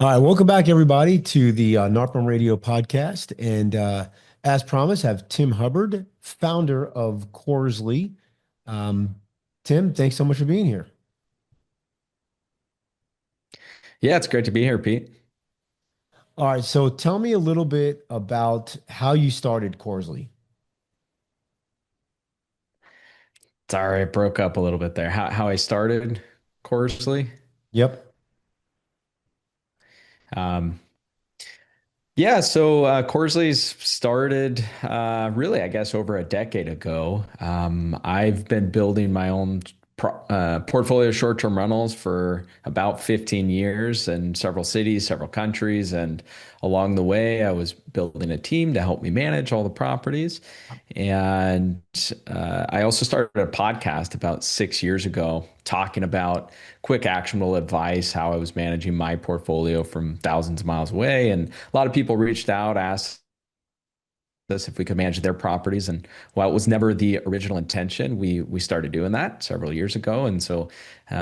All right, welcome back, everybody, to the Narpum Radio podcast. And as promised, have Tim Hubbard, founder of Corzly. Um, Tim, thanks so much for being here. Yeah, it's great to be here, Pete. All right, so tell me a little bit about how you started Corzly. Sorry, I broke up a little bit there. How I started Corsely. Yep. Um, yeah, so Corsley's started really, I guess, over a decade ago. I've been building my own portfolio of short-term rentals for about 15 years in several cities, several countries, and along the way, I was building a team to help me manage all the properties. And I also started a podcast about 6 years ago talking about quick actionable advice, how I was managing my portfolio from thousands of miles away. And a lot of people reached out, asked us if we could manage their properties. And while it was never the original intention, we started doing that several years ago. And so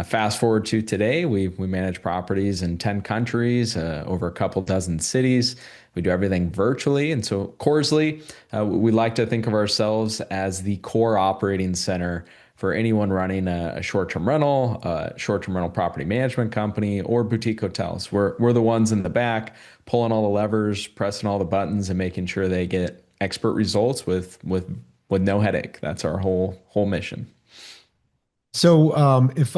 fast forward to today, we manage properties in 10 countries, over a couple dozen cities. We do everything virtually. And so Corsley, we like to think of ourselves as the core operating center for anyone running a short-term rental property management company, or boutique hotels. We're the ones in the back pulling all the levers, pressing all the buttons, and making sure they get expert results with no headache. That's our whole mission. So if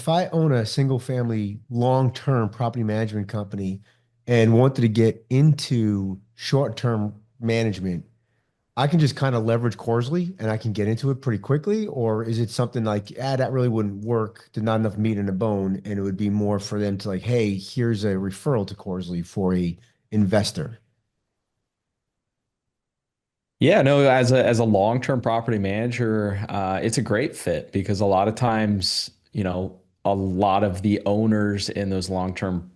I own a single family long-term property management company and wanted to get into short-term management, I can just kind of leverage Corsley and I can get into it pretty quickly, or is it something like, that really wouldn't work? There's not enough meat in the bone, and it would be more for them to like, hey, here's a referral to Corsley for a investor. Yeah, no, as a long-term property manager, it's a great fit because a lot of times, a lot of the owners in those long-term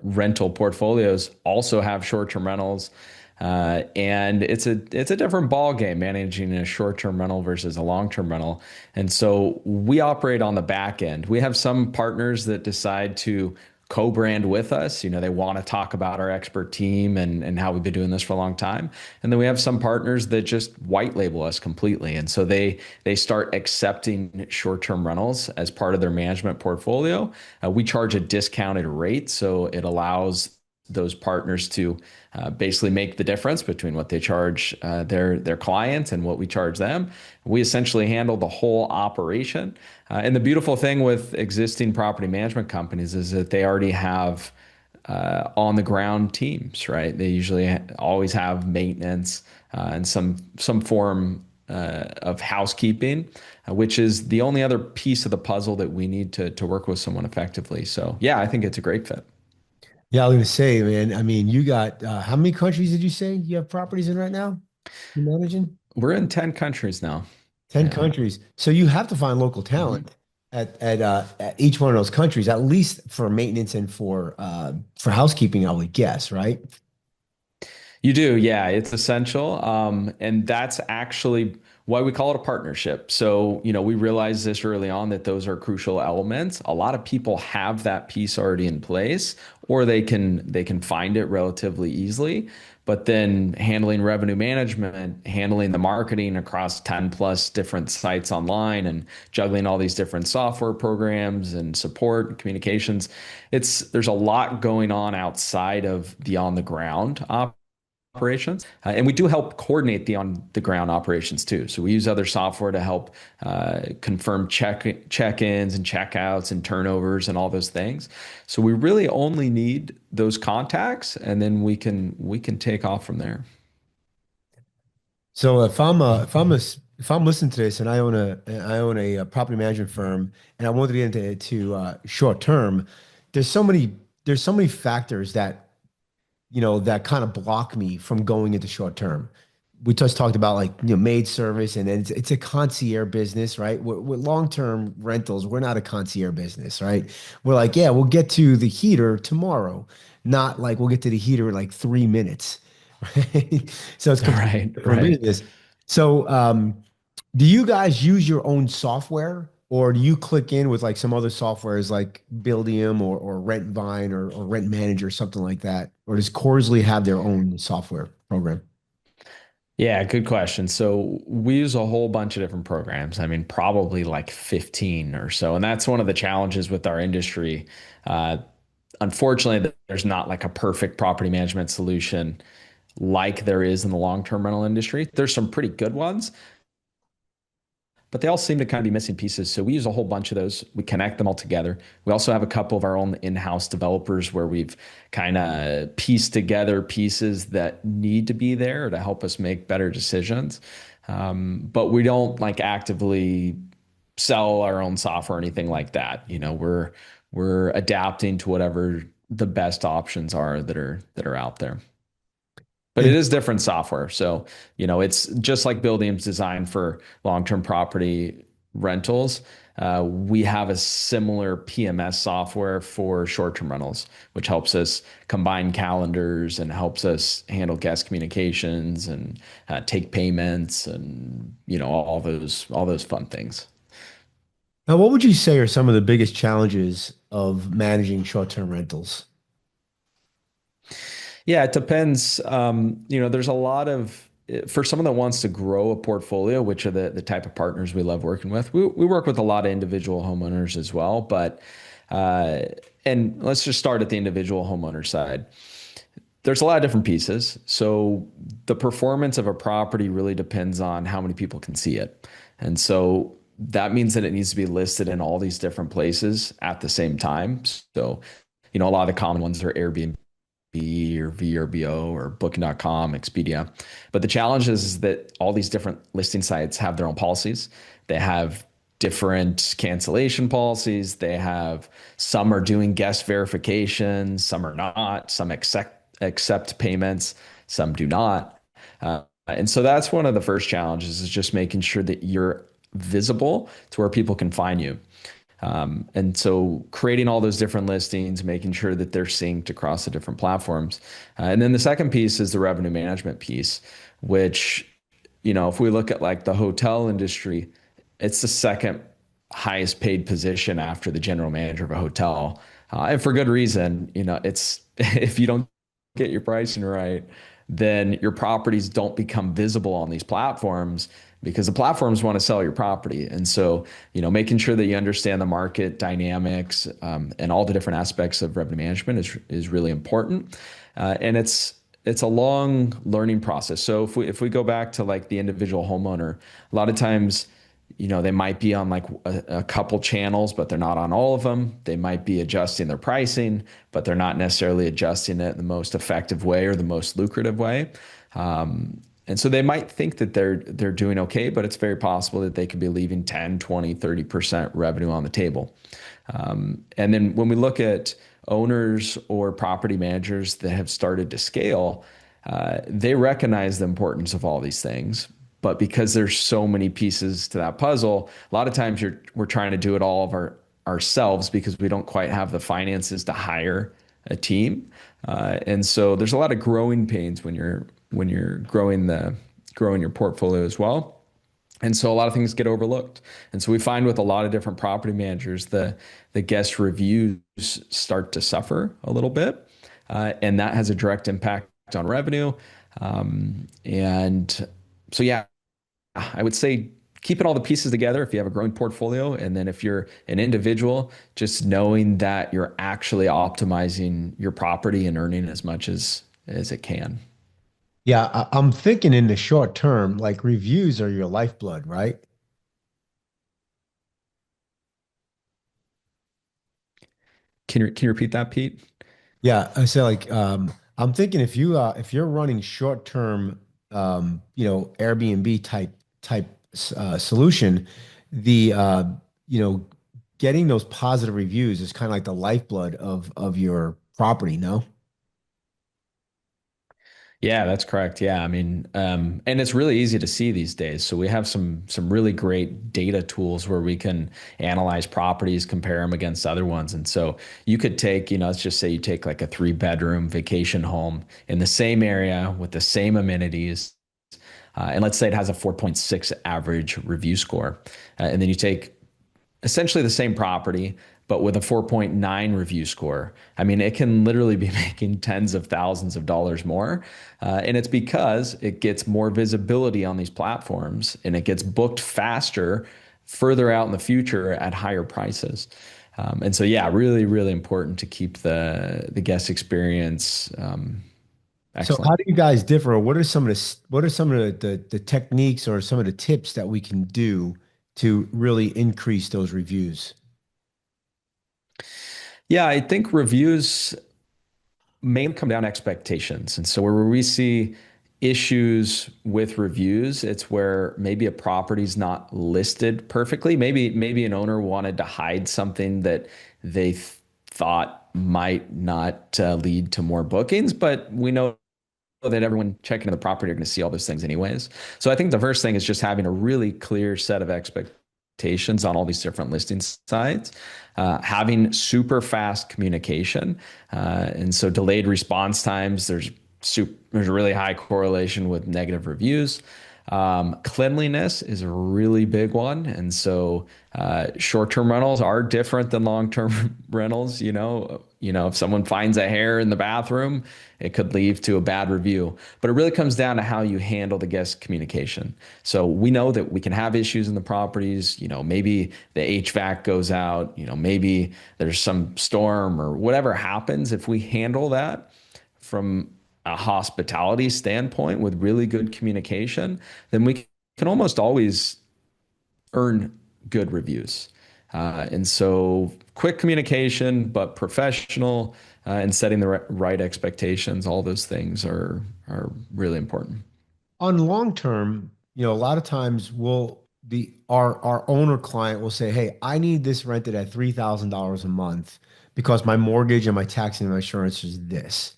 rental portfolios also have short-term rentals. And it's a different ball game managing a short-term rental versus a long-term rental. And so we operate on the back end. We have some partners that decide to co-brand with us. They want to talk about our expert team and how we've been doing this for a long time. And then we have some partners that just white label us completely. And so they start accepting short-term rentals as part of their management portfolio. We charge a discounted rate, so it allows those partners to basically make the difference between what they charge their clients and what we charge them. We essentially handle the whole operation. And the beautiful thing with existing property management companies is that they already have on the ground teams, right? They usually always have maintenance and some form of housekeeping, which is the only other piece of the puzzle that we need to work with someone effectively. So yeah, I think it's a great fit. Yeah, I was gonna say, man. I mean, you got how many countries did you say you have properties in right now? You're managing We're in 10 countries now. 10 Yeah. countries. So you have to find local Mhm. talent at each one of those countries, at least for maintenance and for housekeeping, I would guess, right? You do, yeah, it's essential. And that's actually why we call it a partnership. So, we realized this early on that those are crucial elements. A lot of people have that piece already in place, or they can find it relatively easily. But then handling revenue management, handling the marketing across 10 plus different sites online and juggling all these different software programs and support and communications, there's a lot going on outside of the on the ground operations. And we do help coordinate the on the ground operations too. So we use other software to help confirm check-ins and checkouts and turnovers and all those things. So we really only need those contacts, and then we can take off from there. So if I'm listening to this and I own a property management firm and I want to get into short term, there's so many there's so many factors that that kind of block me from going into short term. We just talked about like, maid service, and then it's a concierge business, right? With long-term rentals, we're not a concierge business, right? We're like, yeah, we'll get to the heater tomorrow, not like we'll get to the heater in like 3 minutes, right? So it's completely Right, different right. business. So, do you guys use your own software, or do you click in with like some other softwares like Buildium or Rentvine or Rent Manager, something like that? Or does Corzly have their own software program? Yeah, good question. So we use a whole bunch of different programs. I mean, probably like 15 or so. And that's one of the challenges with our industry. Uh, Unfortunately, there's not like a perfect property management solution like there is in the long-term rental industry. There's some pretty good ones, but they all seem to kind of be missing pieces. So we use a whole bunch of those. We connect them all together. We also have a couple of our own in-house developers where we've kind of pieced together pieces that need to be there to help us make better decisions. But we don't like actively sell our own software or anything like that. We're adapting to whatever the best options are that are out there. But it And is different software. So, it's just like Buildium's designed for long-term property rentals. We have a similar PMS software for short-term rentals, which helps us combine calendars and helps us handle guest communications and take payments and all those fun things. now, what would you say are some of the biggest challenges of managing short-term rentals? Yeah, it depends. There's a lot of for someone that wants to grow a portfolio, which are the type of partners we love working with. We work with a lot of individual homeowners as well, but uh, and let's just start at the individual homeowner side. There's a lot of different pieces. So the performance of a property really depends on how many people can see it. And so that means that it needs to be listed in all these different places at the same time. So, a lot of the common ones are Airbnb or VRBO or Booking.com, Expedia. But the challenge is that all these different listing sites have their own policies. They have different cancellation policies. They have some are doing guest verification, some are not, some accept payments, some do not. And so that's one of the first challenges is just making sure that you're visible to where people can find you. And so creating all those different listings, making sure that they're synced across the different platforms. And then the second piece is the revenue management piece, which, if we look at like the hotel industry, it's the second highest paid position after the general manager of a hotel. And for good reason, it's if you don't get your pricing right, then your properties don't become visible on these platforms because the platforms want to sell your property. And so, making sure that you understand the market dynamics and all the different aspects of revenue management is really important. And it's a long learning process. So if we go back to like the individual homeowner, a lot of times, they might be on like a couple channels, but they're not on all of them. They might be adjusting their pricing, but they're not necessarily adjusting it in the most effective way or the most lucrative way. And so they might think that they're doing okay, but it's very possible that they could be leaving 10, 20, 30% revenue on the table. And then when we look at owners or property managers that have started to scale, they recognize the importance of all these things. But because there's so many pieces to that puzzle, a lot of times we're trying to do it all of ourselves because we don't quite have the finances to hire a team. And so there's a lot of growing pains when you're growing your portfolio as well. And so a lot of things get overlooked. And so we find with a lot of different property managers, the guest reviews start to suffer a little bit. And that has a direct impact on revenue. And so, yeah, I would say keeping all the pieces together if you have a growing portfolio. And then if you're an individual, just knowing that you're actually optimizing your property and earning as much as it can. Yeah, I'm thinking in the short term, like reviews are your lifeblood, right? Can you repeat that, Pete? Yeah, I say like I'm thinking if you're running short term Airbnb type solution, the you know getting those positive reviews is kind of like the lifeblood of your property, no? Yeah, that's correct. Yeah, I mean, and it's really easy to see these days. So we have some really great data tools where we can analyze properties, compare them against other ones. And so you could take, let's just say you take like a 3-bedroom vacation home in the same area with the same amenities, and let's say it has a 4.6 average review score, and then you take essentially the same property, but with a 4.9 review score. I mean, it can literally be making tens of thousands of dollars more. And it's because it gets more visibility on these platforms and it gets booked faster further out in the future at higher prices. And so, yeah, really, really important to keep the guest experience So how excellent. do you guys differ? What are some of what are some of the techniques or some of the tips that we can do to really increase those reviews? Yeah, I think reviews mainly come down to expectations. And so where we see issues with reviews, it's where maybe a property's not listed perfectly. Maybe an owner wanted to hide something that they thought might not lead to more bookings, but we know that everyone checking in the property are going to see all those things anyways. So I think the first thing is just having a really clear set of expectations on all these different listing sites, having super fast communication. And so delayed response times, there's a really high correlation with negative reviews. Cleanliness is a really big one. And so short-term rentals are different than long-term rentals. If someone finds a hair in the bathroom, it could lead to a bad review. But it really comes down to how you handle the guest communication. So we know that we can have issues in the properties. Maybe the HVAC goes out. Maybe there's some storm or whatever happens. If we handle that from a hospitality standpoint with really good communication, then we can almost always earn good reviews. And so quick communication, but professional, and setting the right expectations, all those things are really important. On long term, a lot of times our owner client will say, "Hey, I need this rented at $3,000 a month because my mortgage and my tax and my insurance is this."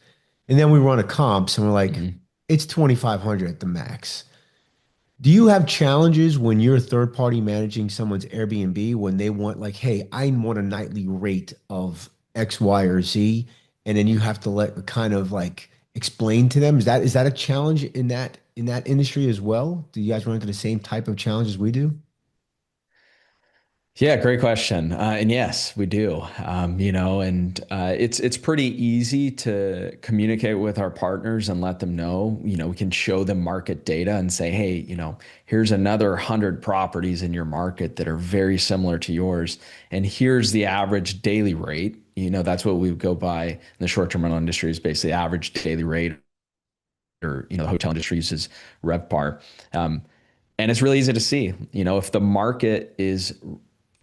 And then we run a comps and we're like, Mhm. "It's 2,500 at the max." Do you have challenges when you're third party managing someone's Airbnb when they want like, "Hey, I want a nightly rate of X, Y, or Z," and then you have to let kind of like explain to them? Is that a challenge in that industry as well? Do you guys run into the same type of challenges we do? Yeah, great question. And yes, we do. And it's pretty easy to communicate with our partners and let them know. We can show them market data and say, hey, here's another 100 properties in your market that are very similar to yours, and here's the average daily rate. That's what we would go by in the short-term rental industry is basically average daily rate, or the hotel industry uses RevPAR. Um, and it's really easy to see, if the market is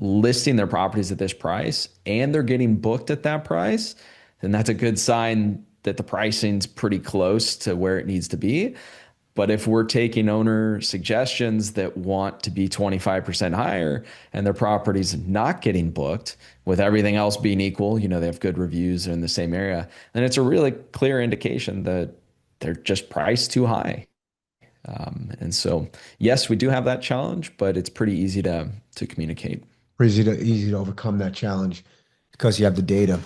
listing their properties at this price and they're getting booked at that price, then that's a good sign that the pricing's pretty close to where it needs to be. But if we're taking owner suggestions that want to be 25% higher and their property's not getting booked with everything else being equal, they have good reviews, they're in the same area, then it's a really clear indication that they're just priced too high. And so, yes, we do have that challenge, but it's pretty easy to communicate. Pretty easy to overcome that challenge because you have the data.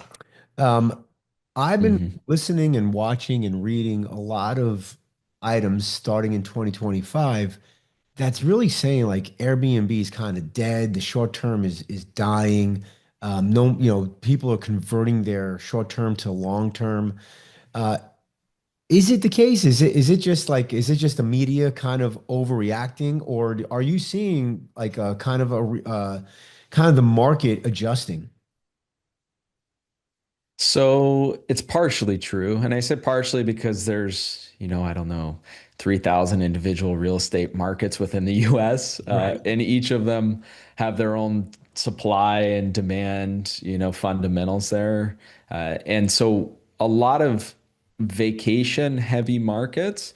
Um, I've been Mhm. listening and watching and reading a lot of items starting in 2025 that's really saying like Airbnb is kind of dead. The short term is dying. No, people are converting their short term to long term. Uh, is it the case? Is it just the media kind of overreacting, or are you seeing like a kind of the market adjusting? So it's partially true. And I said partially because there's, I don't know, 3,000 individual real estate markets within the US, Right. and each of them have their own supply and demand, fundamentals there. And so a lot of vacation heavy markets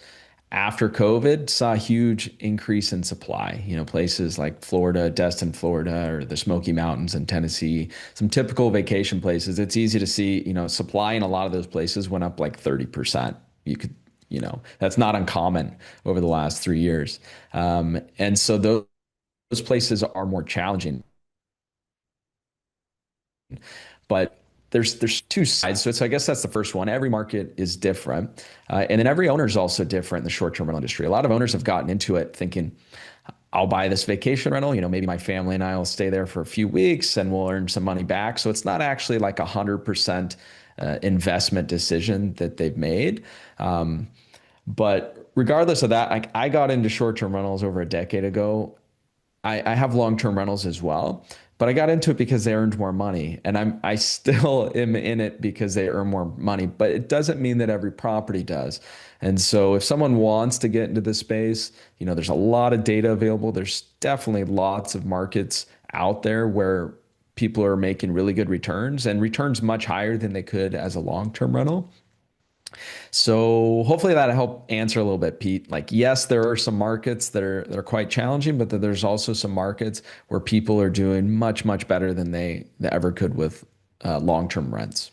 after COVID saw a huge increase in supply. Places like Florida, Destin, Florida, or the Smoky Mountains in Tennessee, some typical vacation places. It's easy to see, supply in a lot of those places went up like 30%. You could, that's not uncommon over the last 3 years. And so those places are more challenging. But there's two sides to it. So I guess that's the first one. Every market is different, and then every owner is also different in the short-term rental industry. A lot of owners have gotten into it thinking, I'll buy this vacation rental. Maybe my family and I will stay there for a few weeks and we'll earn some money back. So it's not actually like 100% investment decision that they've made. Um, but regardless of that, I got into short-term rentals over a decade ago. I have long-term rentals as well, but I got into it because they earned more money, and I still am in it because they earn more money. But it doesn't mean that every property does. And so, if someone wants to get into this space, there's a lot of data available. There's definitely lots of markets out there where people are making really good returns and returns much higher than they could as a long-term rental. So hopefully that helped answer a little bit, Pete. Like, yes, there are some markets that are quite challenging, but there's also some markets where people are doing much, much better than they ever could with long-term rents.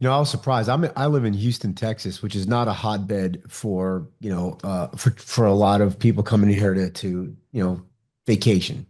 I was surprised. I live in Houston, Texas, which is not a hotbed for, for a lot of people coming here to, vacation.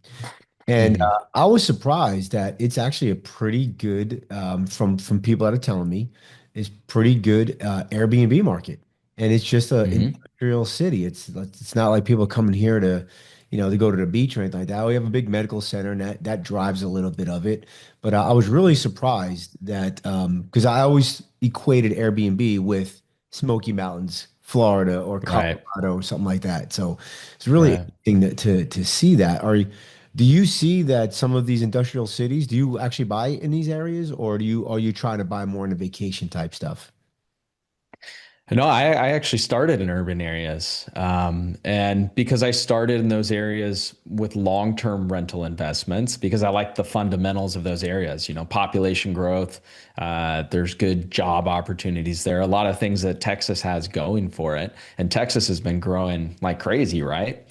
And Hmm. I was surprised that it's actually a pretty good, from people that are telling me, it's pretty good Airbnb market, and it's just a Hmm. industrial city. It's not like people coming here to, to go to the beach or anything like that. We have a big medical center, and that drives a little bit of it. But I was really surprised that because I always equated Airbnb with Smoky Mountains, Florida, or Right. Colorado, or something like that. So it's really Right. interesting to see that. Do you see that some of these industrial cities, do you actually buy in these areas, or are you trying to buy more in the vacation type stuff? No, I actually started in urban areas. And because I started in those areas with long-term rental investments, because I like the fundamentals of those areas, population growth, there's good job opportunities there, a lot of things that Texas has going for it. And Texas has been growing like crazy, right?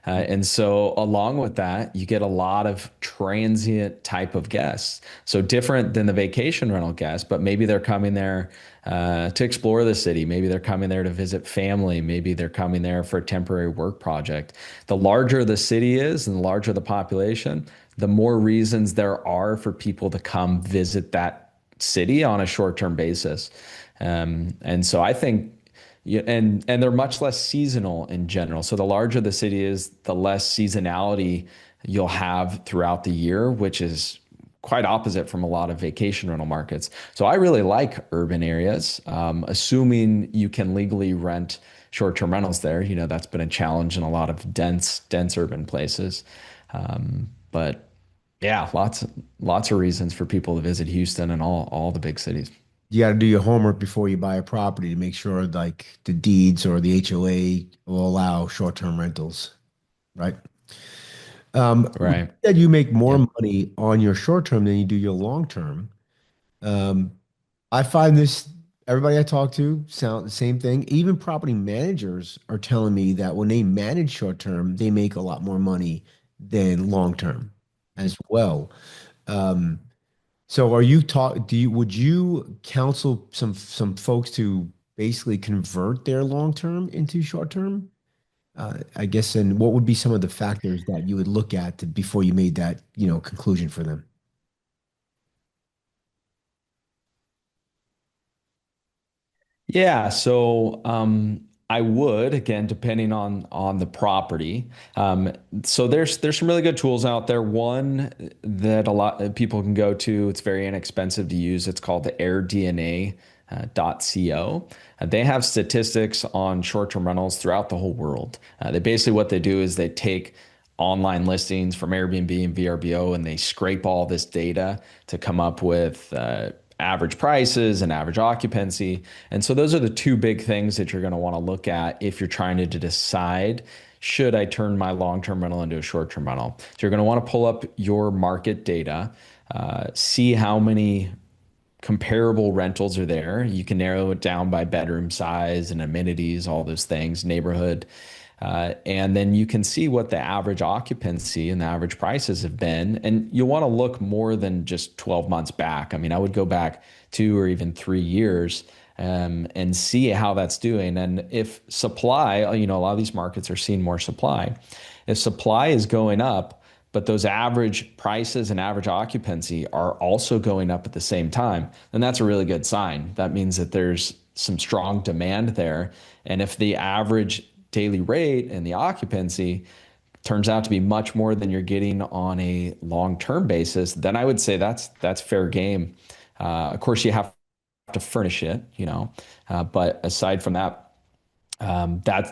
And so, along with that, you get a lot of transient type of guests. So, different than the vacation rental guests, but maybe they're coming there to explore the city. Maybe they're coming there to visit family. Maybe they're coming there for a temporary work project. The larger the city is and the larger the population, the more reasons there are for people to come visit that city on a short-term basis. And so I think yeah, and they're much less seasonal in general. So the larger the city is, the less seasonality you'll have throughout the year, which is quite opposite from a lot of vacation rental markets. So I really like urban areas, assuming you can legally rent short-term rentals there. That's been a challenge in a lot of dense urban places. But yeah, lots of reasons for people to visit Houston and all the big cities. You got to do your homework before you buy a property to make sure like the deeds or the HOA will allow short-term rentals, right? You Right. said you make more Yep. money on your short term than you do your long term. Um, I find this, everybody I talk to sound the same thing. Even property managers are telling me that when they manage short term, they make a lot more money than long term as well. Um, so are you talk would you counsel some folks to basically convert their long term into short term? I guess, and what would be some of the factors that you would look at before you made that, conclusion for them? Yeah, so I would again, depending on the property. So there's some really good tools out there. One that a lot of people can go to. It's very inexpensive to use. It's called the AirDNA. .co. They have statistics on short-term rentals throughout the whole world. They basically what they do is they take online listings from Airbnb and VRBO and they scrape all this data to come up with average prices and average occupancy. And so those are the two big things that you're going to want to look at if you're trying to decide, should I turn my long-term rental into a short-term rental? So you're going to want to pull up your market data, see how many comparable rentals are there. You can narrow it down by bedroom size and amenities, all those things, neighborhood. And then you can see what the average occupancy and the average prices have been. And you'll want to look more than just 12 months back. I mean, I would go back 2 or even 3 years and see how that's doing. And if supply, a lot of these markets are seeing more supply. If supply is going up, but those average prices and average occupancy are also going up at the same time, then that's a really good sign. That means that there's some strong demand there. And if the average daily rate and the occupancy turns out to be much more than you're getting on a long-term basis, then I would say that's fair game. Of course, you have to furnish it, but aside from that,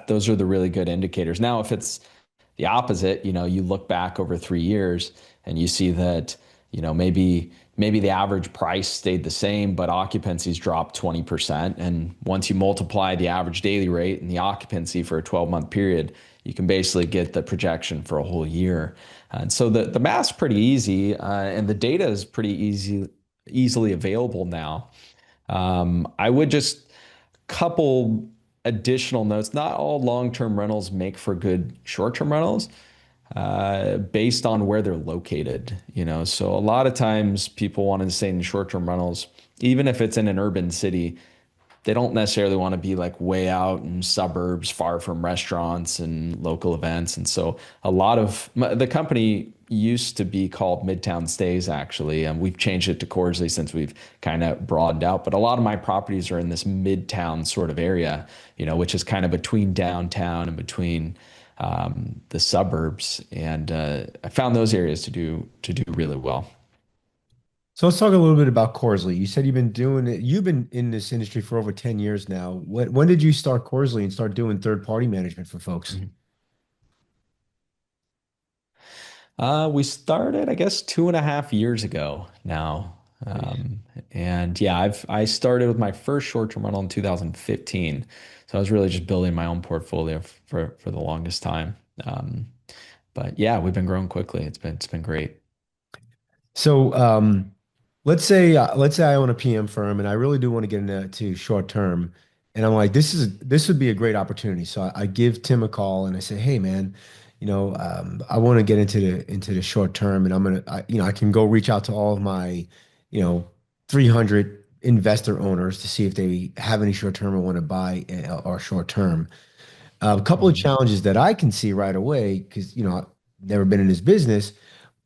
those are the really good indicators. Now, if it's the opposite, you look back over 3 years and you see that, maybe the average price stayed the same, but occupancies dropped 20%. And once you multiply the average daily rate and the occupancy for a 12-month period, you can basically get the projection for a whole year. And so the math's pretty easy, and the data is pretty easily available now. I would just couple additional notes. Not all long-term rentals make for good short-term rentals, based on where they're located. So a lot of times people want to stay in short-term rentals, even if it's in an urban city. They don't necessarily want to be like way out in suburbs, far from restaurants and local events. And so a lot of the company used to be called Midtown Stays, actually. And we've changed it to Corzly since we've kind of broadened out. But a lot of my properties are in this Midtown sort of area, which is kind of between downtown and between the suburbs. And I found those areas to do really well. So let's talk a little bit about Corzly. You said you've been doing it. You've been in this industry for over 10 years now. When did you start Corzly and start doing third-party management for folks? Mhm. We started, I guess, 2.5 years ago now. Nice. And yeah, I started with my first short-term rental in 2015. So I was really just building my own portfolio for the longest time. But yeah, we've been growing quickly. It's been great. So let's say I own a PM firm and I really do want to get into short term, and I'm like, this would be a great opportunity. So I give Tim a call and I say, hey man, I want to get into the short term, and I can go reach out to all of my, you know, 300 investor owners to see if they have any short term or want to buy or short term. A couple of Mhm. challenges that I can see right away because I've never been in this business.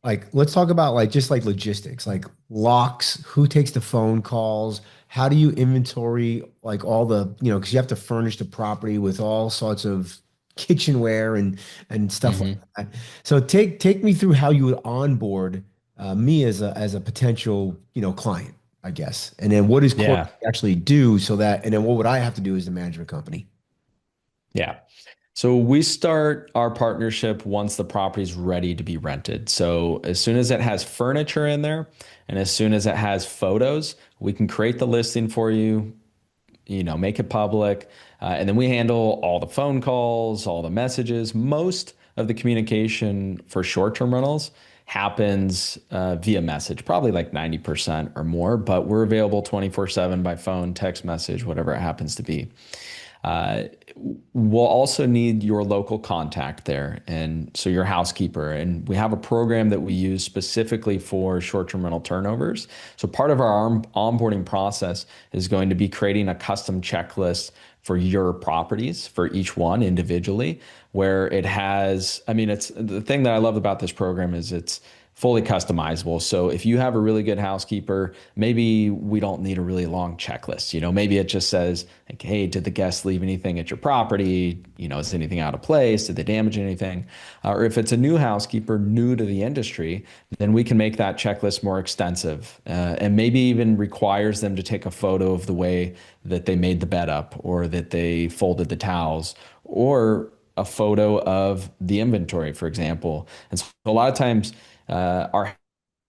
Like, let's talk about like just like logistics, like locks, who takes the phone calls, how do you inventory like all the, because you have to furnish the property with all sorts of kitchenware and stuff like Mhm. that. So take me through how you would onboard me as a potential, client, I guess. And then what does Core Yeah. actually do so that, and then what would I have to do as the management company? Yeah. So we start our partnership once the property's ready to be rented. So as soon as it has furniture in there and as soon as it has photos, we can create the listing for you, make it public. And then we handle all the phone calls, all the messages. Most of the communication for short-term rentals happens via message, probably like 90% or more, but we're available 24/7 by phone, text message, whatever it happens to be. Uh, we'll also need your local contact there, and so your housekeeper. And we have a program that we use specifically for short-term rental turnovers. So part of our onboarding process is going to be creating a custom checklist for your properties for each one individually, where it has, I mean, it's the thing that I love about this program is it's fully customizable. So if you have a really good housekeeper, maybe we don't need a really long checklist. Maybe it just says like, hey, did the guests leave anything at your property? Is anything out of place? Did they damage anything? Or if it's a new housekeeper, new to the industry, then we can make that checklist more extensive, and maybe even requires them to take a photo of the way that they made the bed up or that they folded the towels, or a photo of the inventory, for example. And so a lot of times, our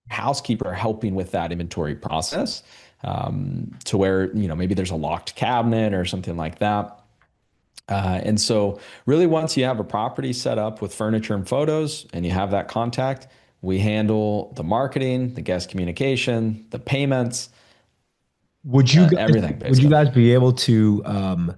housekeeper helping with that inventory process, to where maybe there's a locked cabinet or something like that. And so really once you have a property set up with furniture and photos and you have that contact, we handle the marketing, the guest communication, the payments, everything Would you basically. guys be able to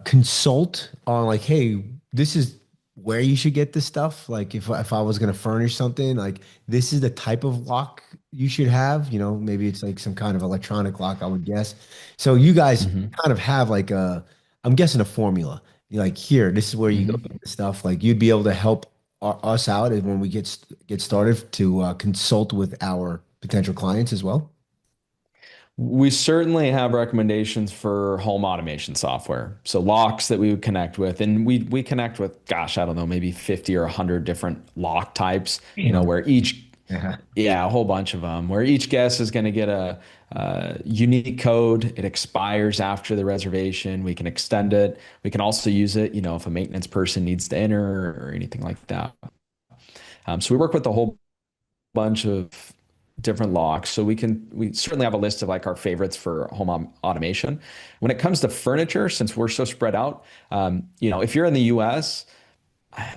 consult on like, hey, this is where you should get this stuff. Like if I was going to furnish something, like this is the type of lock you should have. Maybe it's like some kind of electronic lock, I would guess. So you guys Hmm. kind of have like I'm guessing a formula. You're like, here, this is where you go Hmm. get the stuff. Like you'd be able to help us out when we get started to consult with our potential clients as well. We certainly have recommendations for home automation software. So locks that we would connect with, and we connect with, gosh, I don't know, maybe 50 or 100 different lock types, Damn. where each, Yeah. yeah, a whole bunch of them, where each guest is going to get a unique code. It expires after the reservation. We can extend it. We can also use it, if a maintenance person needs to enter or anything like that. So we work with a whole bunch of different locks. So we certainly have a list of like our favorites for automation. When it comes to furniture, since we're so spread out, if you're in the US,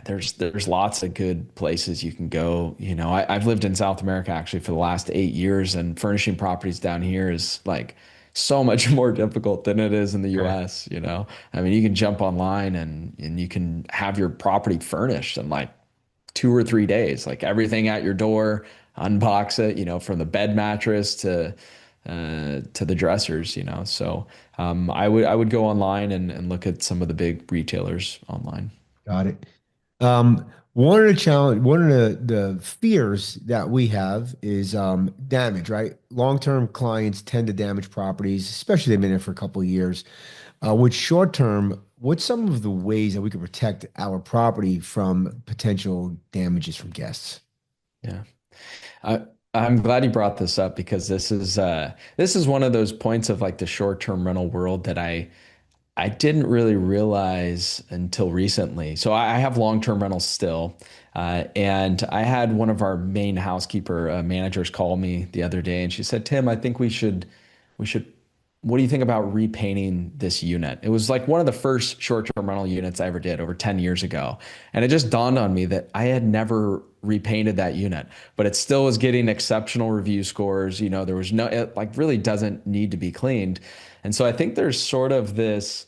there's lots of good places you can go. I've lived in South America actually for the last 8 years, and furnishing properties down here is like so much more difficult than it is in the US, I mean, you can jump online and you can have your property furnished in like 2 or 3 days, like everything at your door, unbox it, from the bed mattress to the dressers, So I would go online and look at some of the big retailers online. Got it. One of the fears that we have is damage, right? Long-term clients tend to damage properties, especially they've been there for a couple of years. With short-term, what's some of the ways that we could protect our property from potential damages from guests? Yeah. I I'm glad you brought this up because this is one of those points of like the short-term rental world that I didn't really realize until recently. So I have long-term rentals still, and I had one of our main housekeeper managers call me the other day, and she said, "Tim, I think we should. What do you think about repainting this unit?" It was like one of the first short-term rental units I ever did over 10 years ago, and it just dawned on me that I had never repainted that unit, but it still was getting exceptional review scores. There was no, it like really doesn't need to be cleaned. And so I think there's sort of this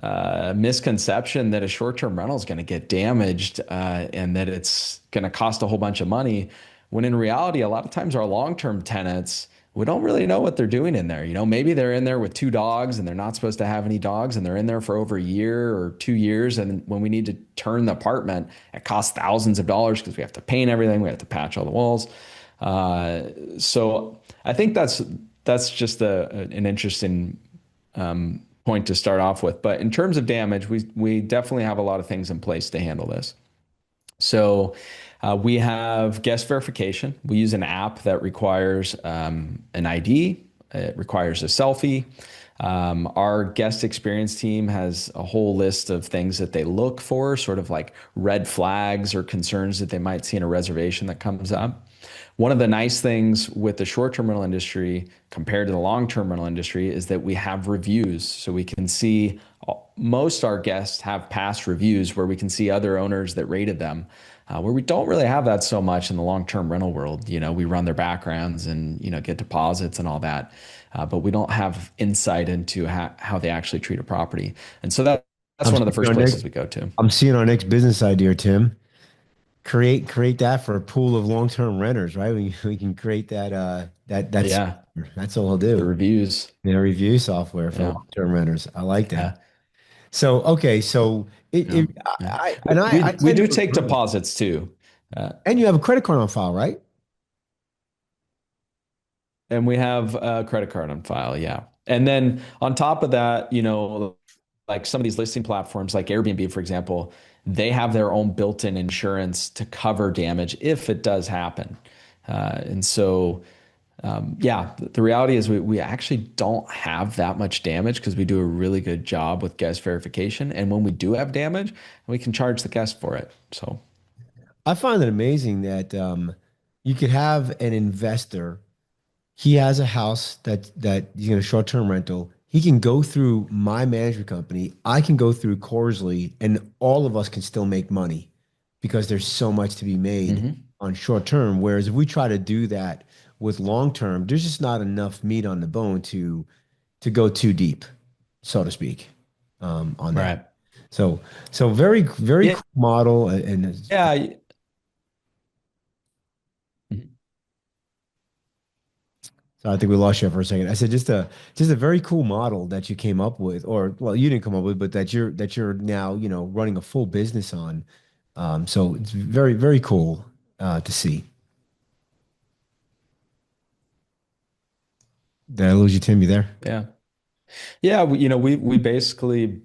misconception that a short-term rental is going to get damaged and that it's going to cost a whole bunch of money, when in reality, a lot of times our long-term tenants, we don't really know what they're doing in there. Maybe they're in there with two dogs and they're not supposed to have any dogs, and they're in there for over a year or 2 years. And when we need to turn the apartment, it costs thousands of dollars because we have to paint everything, we have to patch all the walls. So I think that's just an interesting point to start off with. But in terms of damage, we definitely have a lot of things in place to handle this. So we have guest verification. We use an app that requires an ID. It requires a selfie. Our guest experience team has a whole list of things that they look for, sort of like red flags or concerns that they might see in a reservation that comes up. One of the nice things with the short-term rental industry compared to the long-term rental industry is that we have reviews. So we can see most our guests have past reviews where we can see other owners that rated them, where we don't really have that so much in the long-term rental world. We run their backgrounds and, get deposits and all that. But we don't have insight into how they actually treat a property. And so that's I'm one of the seeing first our next, places we go to. I'm seeing our next business idea, Tim. Create that for a pool of long-term renters, right? We can create that's Yeah, that's all I'll the do. reviews. Review software for Yeah, long-term renters. I like that. yeah. So okay, so Yeah, yeah. I We tend do to take agree. deposits too. Uh, And you have a credit card on file, right? and we have a credit card on file, yeah. And then on top of that, like some of these listing platforms like Airbnb, for example, they have their own built-in insurance to cover damage if it does happen. And so, yeah, the reality is we actually don't have that much damage because we do a really good job with guest verification. And when we do have damage, we can charge the guest for it. So, I find it amazing that you could have an investor. He has a house that he's going to short-term rental. He can go through my management company. I can go through Corzly, and all of us can still make money because there's so much to be made mhm. on short term. Whereas if we try to do that with long term, there's just not enough meat on the bone to go too deep, so to speak, on that. Right. So so very Yeah. cool model, and Yeah. Mhm. so I think we lost you for a second. I said just a very cool model that you came up with, or well, you didn't come up with, but that you're now, running a full business on. So it's very cool to see. Did I lose you, Tim? You there? Yeah. Yeah, we basically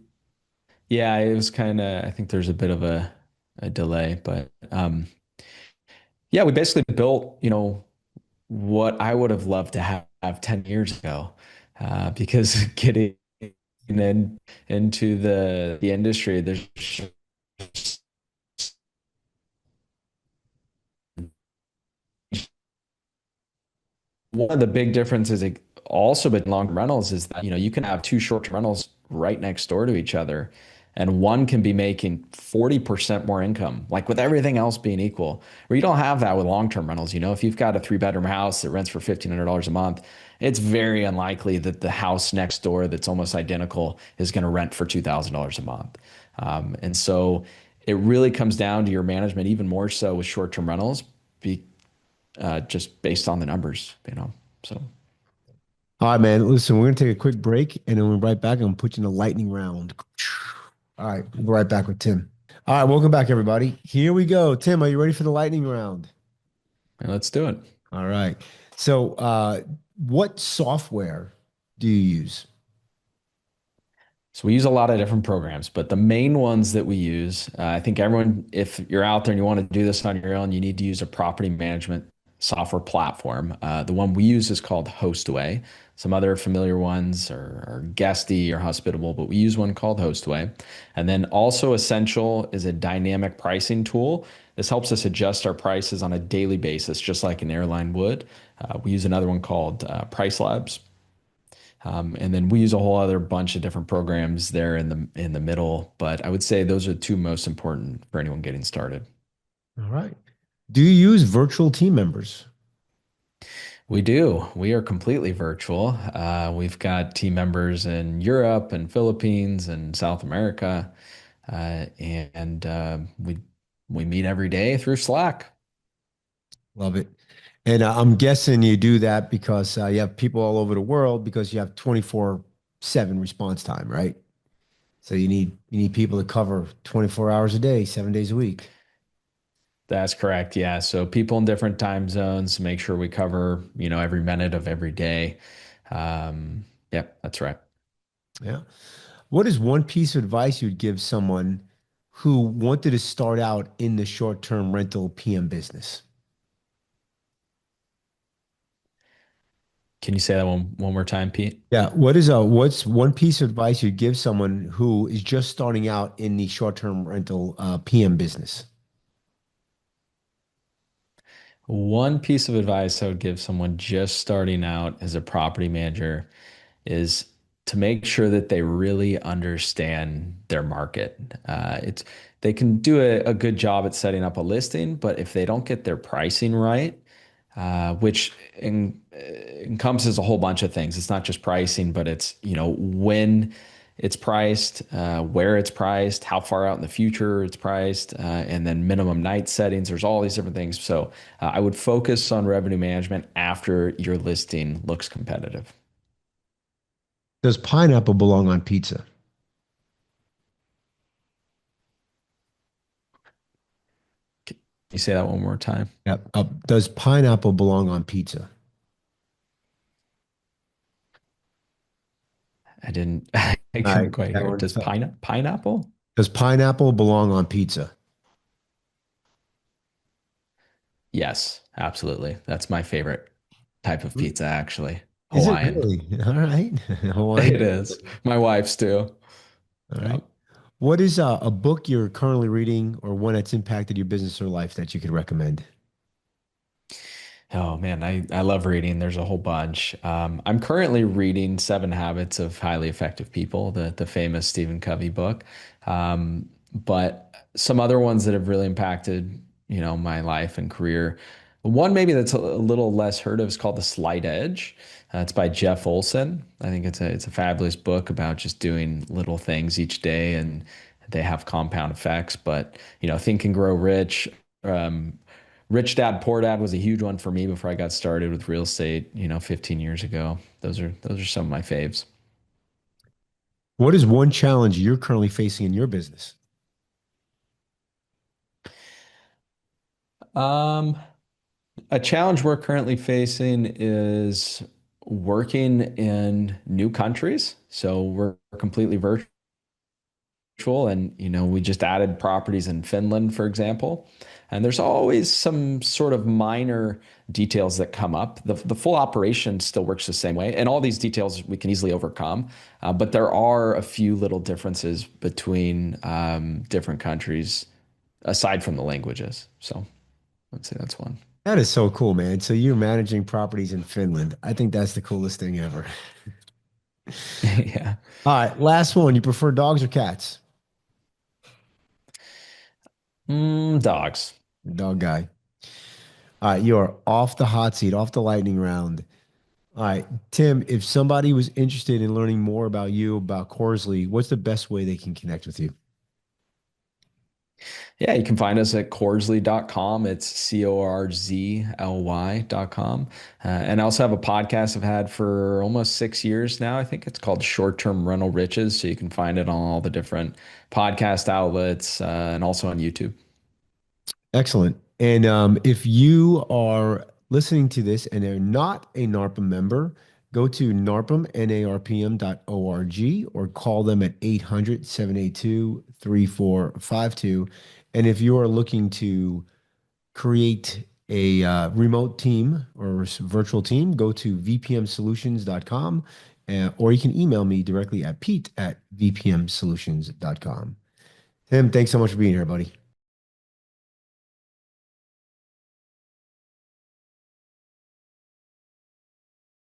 yeah, it was kind of I think there's a bit of a delay, but yeah, we basically built, what I would have loved to have 10 years ago. Because getting into the industry, there's one of the big differences also with long-term rentals is that, you can have two short-term rentals right next door to each other, and one can be making 40% more income, like with everything else being equal. Where you don't have that with long-term rentals. If you've got a three-bedroom house that rents for $1,500 a month, it's very unlikely that the house next door that's almost identical is going to rent for $2,000 a month. And so it really comes down to your management, even more so with short-term rentals, be, just based on the numbers. So All right, man. Listen, we're gonna take a quick break, and then we'll be right back. I'm gonna put you in a lightning round. All right, we'll be right back with Tim. All right, welcome back, everybody. Here we go. Tim, are you ready for the lightning round? let's do it. All right. So, what software do you use? So we use a lot of different programs, but the main ones that we use, I think everyone, if you're out there and you want to do this on your own, you need to use a property management software platform. The one we use is called Hostaway. Some other familiar ones are Guesty or Hospitable, but we use one called Hostaway. And then also essential is a dynamic pricing tool. This helps us adjust our prices on a daily basis, just like an airline would. We use another one called Price Labs. And then we use a whole other bunch of different programs there in the middle, but I would say those are the two most important for anyone getting started. All right. Do you use virtual team members? We do. We are completely virtual. We've got team members in Europe and Philippines and South America, and we meet every day through Slack. Love it. And I'm guessing you do that because you have people all over the world because you have 24/7 response time, right? So you need people to cover 24 hours a day, 7 days a week. That's correct. Yeah. So people in different time zones, make sure we cover, every minute of every day. Yep, that's right. Yeah. What is one piece of advice you'd give someone who wanted to start out in the short-term rental PM business? Can you say that one more time, Pete? Yeah. What's one piece of advice you'd give someone who is just starting out in the short-term rental PM business? One piece of advice I would give someone just starting out as a property manager is to make sure that they really understand their market. They can do a good job at setting up a listing, but if they don't get their pricing right, which encompasses a whole bunch of things. It's not just pricing, but it's, when it's priced, where it's priced, how far out in the future it's priced, and then minimum night settings. There's all these different things. So I would focus on revenue management after your listing looks competitive. Does pineapple belong on pizza? Can you say that one more time? Yep. Does pineapple belong on pizza? I didn't, I All couldn't right. quite That hear it. one's Does tough. pineapple? Does pineapple belong on pizza? Yes, absolutely. That's my favorite type of pizza, actually. Is it Hawaiian. really? All right. Hawaiian. It is. My wife's too. All Yeah. right. What is a book you're currently reading or one that's impacted your business or life that you could recommend? Oh man, I love reading. There's a whole bunch. I'm currently reading Seven Habits of Highly Effective People, the famous Stephen Covey book. But some other ones that have really impacted, my life and career. One maybe that's a little less heard of is called The Slight Edge. It's by Jeff Olson. I think it's a fabulous book about just doing little things each day, and they have compound effects. But Think and Grow Rich. Rich Dad Poor Dad was a huge one for me before I got started with real estate, 15 years ago. Those are some of my faves. What is one challenge you're currently facing in your business? Um, a challenge we're currently facing is working in new countries. So we're completely virtual, and we just added properties in Finland, for example. And there's always some sort of minor details that come up. The full operation still works the same way, and all these details we can easily overcome. But there are a few little differences between different countries, aside from the languages. So let's say that's one. That is so cool, man. So you're managing properties in Finland. I think that's the coolest thing ever. Yeah. All right, last one. You prefer dogs or cats? Dogs. Dog guy. All right, you're off the hot seat, off the lightning round. All right, Tim, if somebody was interested in learning more about you, about Corzly, what's the best way they can connect with you? Yeah, you can find us at Corzly.com. It's Corzly.com. And I also have a podcast I've had for almost 6 years now. I think it's called Short Term Rental Riches. So you can find it on all the different podcast outlets and also on YouTube. Excellent. And if you are listening to this and are not a NARPM member, go to NARPM, NARPM.org, or call them at 800-782-3452. And if you are looking to create a remote team or virtual team, go to vpmsolutions.com, or you can email me directly at pete@vpmsolutions.com. Tim, thanks so much for being here, buddy.